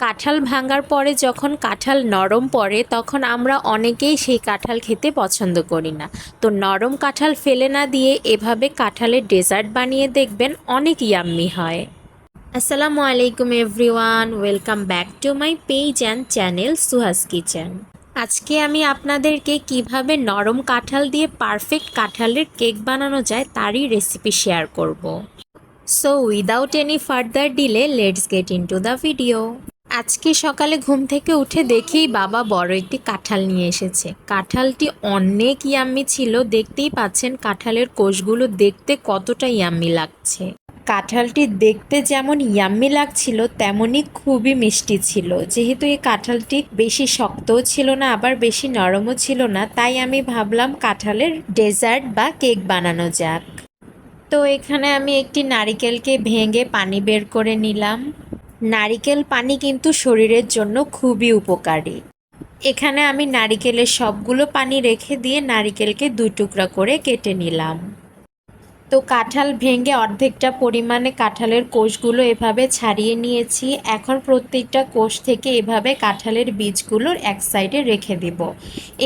কাঁঠাল ভাঙার পরে যখন কাঁঠাল নরম পড়ে তখন আমরা অনেকেই সেই কাঁঠাল খেতে পছন্দ করি না। তো নরম কাঁঠাল ফেলে না দিয়ে এভাবে কাঁঠালের ডেজার্ট বানিয়ে দেখবেন, অনেক ইয়াম্মি হয়। আসসালামু আলাইকুম everyone, welcome back to my page and channel Suhas kitchen. আজকে আমি আপনাদেরকে কিভাবে নরম কাঁঠাল দিয়ে পারফেক্ট কাঁঠালের কেক বানানো যায় তারই রেসিপি শেয়ার করব। So without any further delay let's get into the video. আজকে সকালে ঘুম থেকে উঠে দেখেই বাবা বড় একটি কাঁঠাল নিয়ে এসেছে। কাঁঠালটি অনেক ইয়াম্মি ছিল, দেখতেই পাচ্ছেন কাঁঠালের কোষগুলো দেখতে কতটা ইয়াম্মি লাগছে। কাঁঠালটি দেখতে যেমন ইয়াম্মি লাগছিল তেমনি খুবই মিষ্টি ছিল। যেহেতু এই কাঁঠালটি বেশি শক্তও ছিল না আবার বেশি নরমও ছিল না, তাই আমি ভাবলাম কাঁঠালের ডেজার্ট বা কেক বানানো যাক। তো এখানে আমি একটি নারিকেলকে ভেঙে পানি বের করে নিলাম। নারিকেল পানি কিন্তু শরীরের জন্য খুবই উপকারী। এখানে আমি নারিকেলের সবগুলো পানি রেখে দিয়ে নারিকেলকে 2 টুকরা করে কেটে নিলাম। তো কাঁঠাল ভেঙে অর্ধেকটা পরিমাণে কাঁঠালের কোষগুলো এভাবে ছাড়িয়ে নিয়েছি। এখন প্রত্যেকটা কোষ থেকে এভাবে কাঁঠালের বীজগুলোর এক সাইডে রেখে দেব।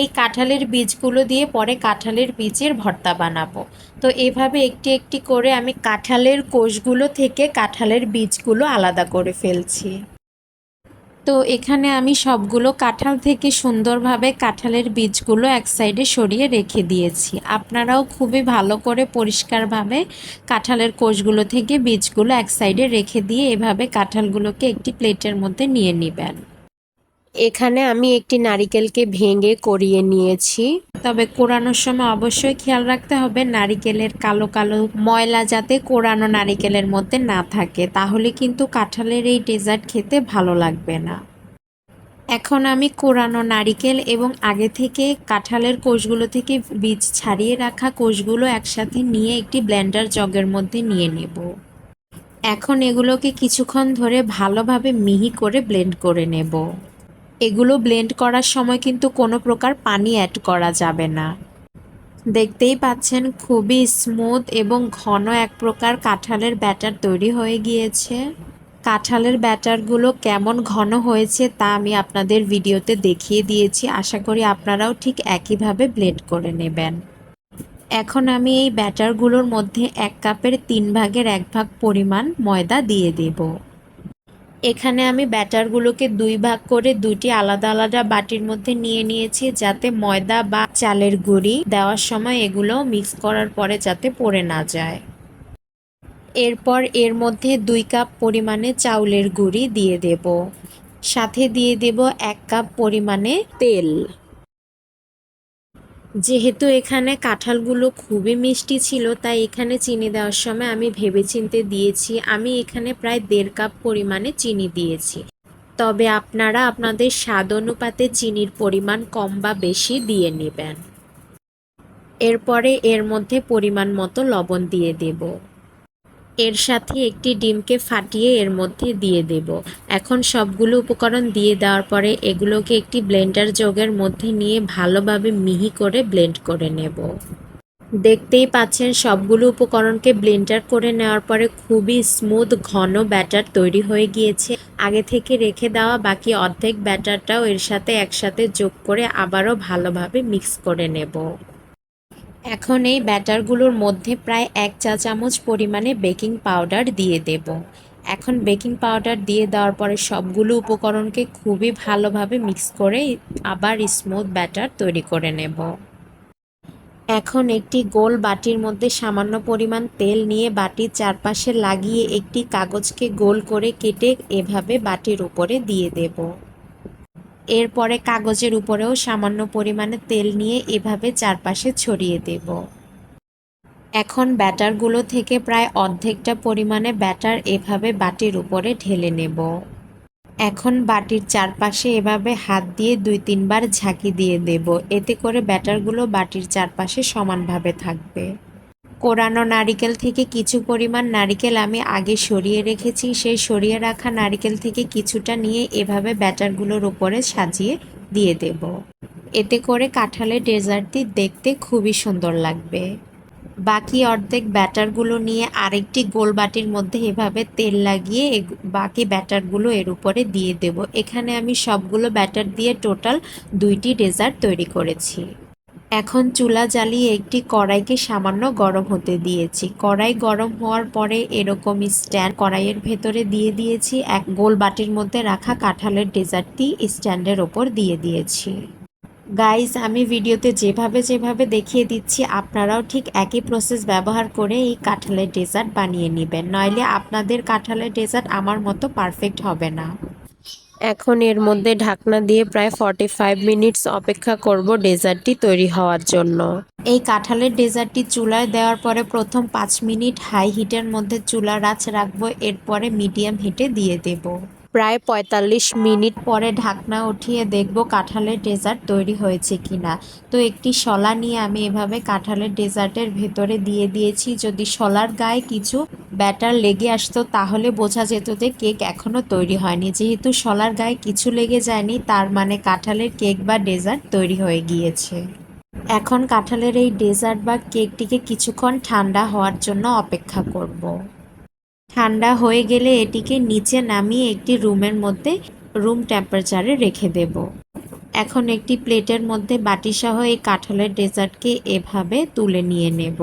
এই কাঁঠালের বীজগুলো দিয়ে পরে কাঁঠালের বীজের ভর্তা বানাবো। তো এভাবে একটি একটি করে আমি কাঁঠালের কোষগুলো থেকে কাঁঠালের বীজগুলো আলাদা করে ফেলছি। তো এখানে আমি সবগুলো কাঁঠাল থেকে সুন্দরভাবে কাঁঠালের বীজগুলো এক সাইডে সরিয়ে রেখে দিয়েছি। আপনারাও খুবই ভালো করে পরিষ্কারভাবে কাঁঠালের কোষগুলো থেকে বীজগুলো এক সাইডে রেখে দিয়ে এভাবে কাঁঠালগুলোকে একটি প্লেটের মধ্যে নিয়ে নেবেন। এখানে আমি একটি নারিকেলকে ভেঙে কুড়িয়ে নিয়েছি। তবে কোরানোর সময় অবশ্যই খেয়াল রাখতে হবে নারিকেলের কালো কালো ময়লা যাতে কোরানো নারিকেলের মধ্যে না থাকে, তাহলে কিন্তু কাঁঠালের এই ডেজার্ট খেতে ভালো লাগবে না। এখন আমি কোরানো নারিকেল এবং আগে থেকে কাঁঠালের কোষগুলো থেকে বীজ ছাড়িয়ে রাখা কোষগুলো একসাথে নিয়ে একটি ব্লেন্ডার জগের মধ্যে নিয়ে নেব। এখন এগুলোকে কিছুক্ষণ ধরে ভালোভাবে মিহি করে ব্লেন্ড করে নেব। এগুলো ব্লেন্ড করার সময় কিন্তু কোনো প্রকার পানি অ্যাড করা যাবে না। দেখতেই পাচ্ছেন খুবই স্মুথ এবং ঘন এক প্রকার কাঁঠালের ব্যাটার তৈরি হয়ে গিয়েছে। কাঁঠালের ব্যাটারগুলো কেমন ঘন হয়েছে তা আমি আপনাদের ভিডিওতে দেখিয়ে দিয়েছি। আশা করি আপনারাও ঠিক একইভাবে ব্লেন্ড করে নেবেন। এখন আমি এই ব্যাটারগুলোর মধ্যে 1 কাপের 3 ভাগের 1 ভাগ পরিমাণ ময়দা দিয়ে দেব। এখানে আমি ব্যাটারগুলোকে 2 ভাগ করে 2টি আলাদা আলাদা বাটির মধ্যে নিয়ে নিয়েছি, যাতে ময়দা বা চালের গুঁড়ি দেওয়ার সময় এগুলো মিক্স করার পরে যাতে পড়ে না যায়। এরপর এর মধ্যে 2 কাপ পরিমাণে চাউলের গুঁড়ি দিয়ে দেব। সাথে দিয়ে দেব 1 কাপ পরিমাণে তেল। যেহেতু এখানে কাঁঠালগুলো খুবই মিষ্টি ছিল, তাই এখানে চিনি দেওয়ার সময় আমি ভেবেচিন্তে দিয়েছি। আমি এখানে প্রায় 1.5 কাপ পরিমাণে চিনি দিয়েছি। তবে আপনারা আপনাদের স্বাদ অনুপাতে চিনির পরিমাণ কম বা বেশি দিয়ে নেবেন। এরপরে এর মধ্যে পরিমাণ মতো লবণ দিয়ে দেব। এর সাথে একটি ডিমকে ফাটিয়ে এর মধ্যে দিয়ে দেব। এখন সবগুলো উপকরণ দিয়ে দেওয়ার পরে এগুলোকে একটি ব্লেন্ডার জগের মধ্যে নিয়ে ভালোভাবে মিহি করে ব্লেন্ড করে নেব। দেখতেই পাচ্ছেন সবগুলো উপকরণকে ব্লেন্ডার করে নেওয়ার পরে খুবই স্মুথ ঘন ব্যাটার তৈরি হয়ে গিয়েছে। আগে থেকে রেখে দেওয়া বাকি অর্ধেক ব্যাটারটাও এর সাথে একসাথে যোগ করে আবারও ভালোভাবে মিক্স করে নেব। এখন এই ব্যাটারগুলোর মধ্যে প্রায় 1 চা চামচ পরিমাণে বেকিং পাউডার দিয়ে দেব। এখন বেকিং পাউডার দিয়ে দেওয়ার পরে সবগুলো উপকরণকে খুবই ভালোভাবে মিক্স করে আবার স্মুথ ব্যাটার তৈরি করে নেব। এখন একটি গোল বাটির মধ্যে সামান্য পরিমাণ তেল নিয়ে বাটির চারপাশে লাগিয়ে একটি কাগজকে গোল করে কেটে এভাবে বাটির উপরে দিয়ে দেব। এরপরে কাগজের উপরেও সামান্য পরিমাণে তেল নিয়ে এভাবে চারপাশে ছড়িয়ে দেব। এখন ব্যাটারগুলো থেকে প্রায় অর্ধেকটা পরিমাণে ব্যাটার এভাবে বাটির উপরে ঢেলে নেব। এখন বাটির চারপাশে এভাবে হাত দিয়ে 2-3 বার ঝাঁকি দিয়ে দেব। এতে করে ব্যাটারগুলো বাটির চারপাশে সমানভাবে থাকবে। কোরানো নারিকেল থেকে কিছু পরিমাণ নারিকেল আমি আগে সরিয়ে রেখেছি। সেই সরিয়ে রাখা নারিকেল থেকে কিছুটা নিয়ে এভাবে ব্যাটারগুলোর উপরে সাজিয়ে দিয়ে দেব। এতে করে কাঁঠালের ডেজার্টটি দেখতে খুবই সুন্দর লাগবে। বাকি অর্ধেক ব্যাটারগুলো নিয়ে আরেকটি গোল বাটির মধ্যে এভাবে তেল লাগিয়ে বাকি ব্যাটারগুলো এর উপরে দিয়ে দেব। এখানে আমি সবগুলো ব্যাটার দিয়ে টোটাল 2টি ডেজার্ট তৈরি করেছি। এখন চুলা জ্বালিয়ে একটি কড়াইকে সামান্য গরম হতে দিয়েছি। কড়াই গরম হওয়ার পরে এরকম স্ট্যান্ড কড়াইয়ের ভেতরে দিয়ে দিয়েছি। এক গোল বাটির মধ্যে রাখা কাঁঠালের ডেজার্টটি স্ট্যান্ডের ওপর দিয়ে দিয়েছি। গাইজ, আমি ভিডিওতে যেভাবে দেখিয়ে দিচ্ছি আপনারাও ঠিক একই প্রসেস ব্যবহার করে এই কাঁঠালের ডেজার্ট বানিয়ে নেবেন, নইলে আপনাদের কাঁঠালের ডেজার্ট আমার মতো পারফেক্ট হবে না। এখন এর মধ্যে ঢাকনা দিয়ে প্রায় 45 মিনিটস অপেক্ষা করব ডেজার্টটি তৈরি হওয়ার জন্য। এই কাঁঠালের ডেজার্টটি চুলায় দেওয়ার পরে প্রথম 5 মিনিট হাই হিটের মধ্যে চুলার আঁচ রাখবো, এরপরে মিডিয়াম হিটে দিয়ে দেব। প্রায় 45 মিনিট পরে ঢাকনা উঠিয়ে দেখব কাঁঠালের ডেজার্ট তৈরি হয়েছে কিনা। তো একটি শলা নিয়ে আমি এভাবে কাঁঠালের ডেজার্টের ভেতরে দিয়ে দিয়েছি। যদি শলার গায়ে কিছু ব্যাটার লেগে আসতো তাহলে বোঝা যেত যে কেক এখনও তৈরি হয়নি। যেহেতু শলার গায়ে কিছু লেগে যায়নি, তার মানে কাঁঠালের কেক বা ডেজার্ট তৈরি হয়ে গিয়েছে। এখন কাঁঠালের এই ডেজার্ট বা কেকটিকে কিছুক্ষণ ঠান্ডা হওয়ার জন্য অপেক্ষা করব। ঠান্ডা হয়ে গেলে এটিকে নিচে নামিয়ে একটি রুমের মধ্যে রুম টেম্পারেচারে রেখে দেব। এখন একটি প্লেটের মধ্যে বাটিসহ এই কাঁঠালের ডেজার্টকে এভাবে তুলে নিয়ে নেব।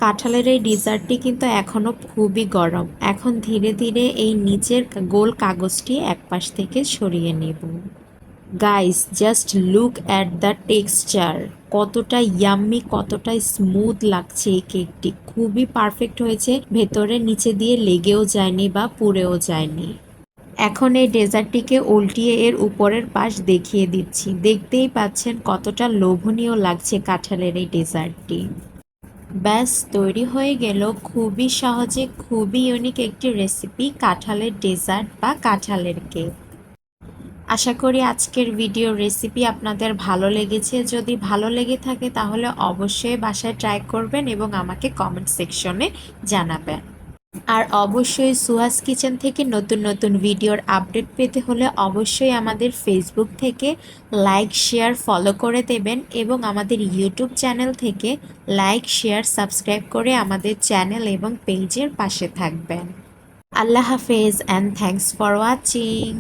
কাঁঠালের এই ডেজার্টটি কিন্তু এখনও খুবই গরম। এখন ধীরে ধীরে এই নিচের গোল কাগজটি একপাশ থেকে সরিয়ে নেব। Guys, just look at the texture, কতটা ইয়াম্মি, কতটা স্মুথ লাগছে এই কেকটি। খুবই পারফেক্ট হয়েছে, ভেতরে নিচে দিয়ে লেগেও যায়নি বা পুড়েও যায়নি। এখন এই ডেজার্টটিকে উল্টিয়ে এর উপরের পাশ দেখিয়ে দিচ্ছি। দেখতেই পাচ্ছেন কতটা লোভনীয় লাগছে কাঁঠালের এই ডেজার্টটি। ব্যাস, তৈরি হয়ে গেল খুবই সহজে খুবই ইউনিক একটি রেসিপি, কাঁঠালের ডেজার্ট বা কাঁঠালের কেক। আশা করি আজকের ভিডিও রেসিপি আপনাদের ভালো লেগেছে। যদি ভালো লেগে থাকে তাহলে অবশ্যই বাসায় ট্রাই করবেন এবং আমাকে কমেন্ট সেকশনে জানাবেন। আর অবশ্যই সুহাস কিচেন থেকে নতুন নতুন ভিডিওর আপডেট পেতে হলে অবশ্যই আমাদের ফেসবুক থেকে লাইক শেয়ার ফলো করে দেবেন এবং আমাদের ইউটিউব চ্যানেল থেকে লাইক শেয়ার সাবস্ক্রাইব করে আমাদের চ্যানেল এবং পেজের পাশে থাকবেন। আল্লাহ হাফেজ অ্যান্ড থ্যাঙ্কস ফর ওয়াচিং।